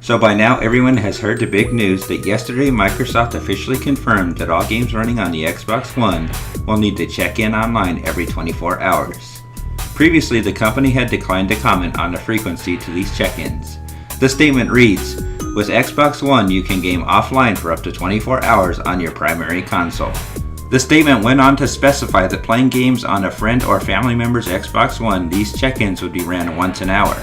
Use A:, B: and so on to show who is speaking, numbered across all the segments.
A: So by now everyone has heard the big news that yesterday Microsoft officially confirmed that all games running on the Xbox One will need to check in online every 24 hours. Previously, the company had declined to comment on the frequency to these check-ins. The statement reads, "With Xbox One you can game offline for up to 24 hours on your primary console." The statement went on to specify that playing games on a friend or family member's Xbox One, these check-ins would be ran once an hour.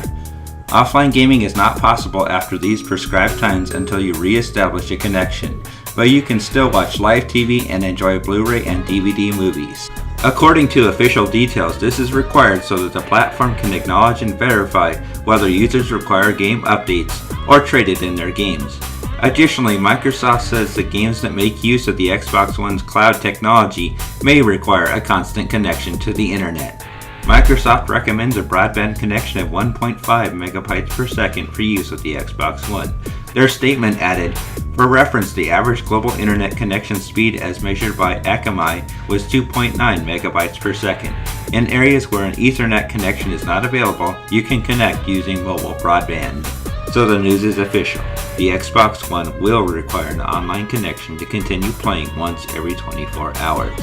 A: Offline gaming is not possible after these prescribed times until you re-establish a connection, but you can still watch live TV and enjoy Blu-ray and DVD movies. According to official details, this is required so that the platform can acknowledge and verify whether users require game updates or traded in their games. Additionally, Microsoft says that games that make use of the Xbox One's cloud technology may require a constant connection to the internet. Microsoft recommends a broadband connection of 1.5 megabytes per second for use with the Xbox One. Their statement added, "For reference, the average global internet connection speed as measured by Akamai was 2.9 megabytes per second. In areas where an Ethernet connection is not available, you can connect using mobile broadband." So the news is official. The Xbox One will require an online connection to continue playing once every 24 hours.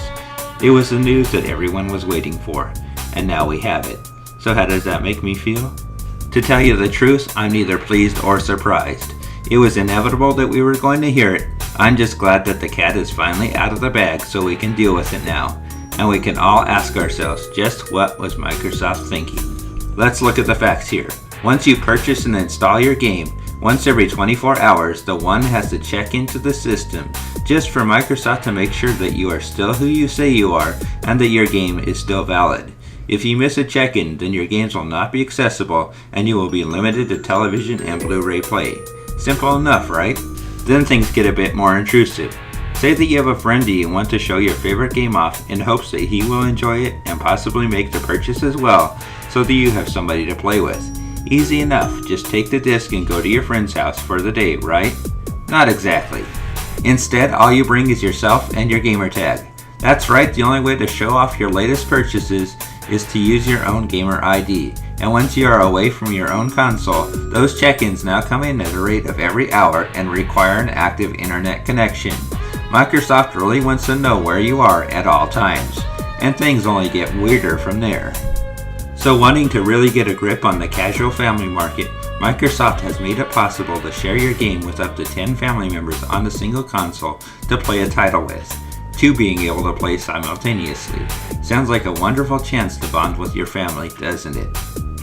A: It was the news that everyone was waiting for. And now we have it. So how does that make me feel? To tell you the truth, I'm neither pleased or surprised. It was inevitable that we were going to hear it. I'm just glad that the cat is finally out of the bag so we can deal with it now. And we can all ask ourselves, just what was Microsoft thinking? Let's look at the facts here. Once you purchase and install your game, once every 24 hours, the One has to check into the system just for Microsoft to make sure that you are still who you say you are and that your game is still valid. If you miss a check-in, then your games will not be accessible and you will be limited to television and Blu-ray play. Simple enough, right? Then things get a bit more intrusive. Say that you have a friend that you want to show your favorite game off in hopes that he will enjoy it and possibly make the purchase as well, so that you have somebody to play with. Easy enough, just take the disc and go to your friend's house for the day, right? Not exactly. Instead, all you bring is yourself and your gamer tag. That's right, the only way to show off your latest purchases is to use your own gamer ID. And once you are away from your own console, those check-ins now come in at a rate of every hour and require an active internet connection. Microsoft really wants to know where you are at all times, and things only get weirder from there. So wanting to really get a grip on the casual family market, Microsoft has made it possible to share your game with up to 10 family members on a single console to play a title with. 2 being able to play simultaneously. Sounds like a wonderful chance to bond with your family, doesn't it?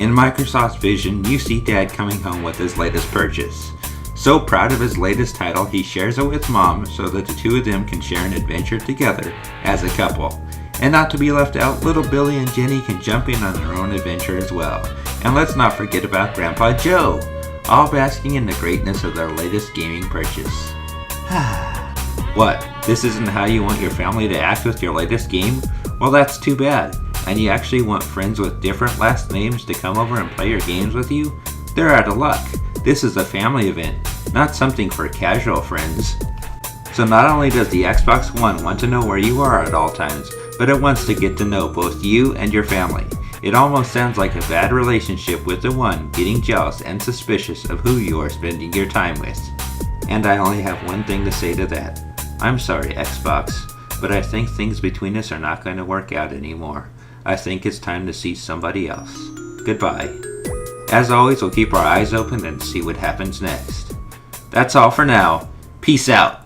A: In Microsoft's vision, you see Dad coming home with his latest purchase. So proud of his latest title, he shares it with Mom so that the two of them can share an adventure together as a couple. And not to be left out, little Billy and Jenny can jump in on their own adventure as well. And let's not forget about Grandpa Joe, all basking in the greatness of their latest gaming purchase. What? This isn't how you want your family to act with your latest game? Well, that's too bad. And you actually want friends with different last names to come over and play your games with you? They're out of luck. This is a family event, not something for casual friends. So not only does the Xbox One want to know where you are at all times, but it wants to get to know both you and your family. It almost sounds like a bad relationship with the One getting jealous and suspicious of who you are spending your time with. And I only have one thing to say to that. I'm sorry, Xbox, but I think things between us are not going to work out anymore. I think it's time to see somebody else. Goodbye. As always, we'll keep our eyes open and see what happens next. That's all for now. Peace out.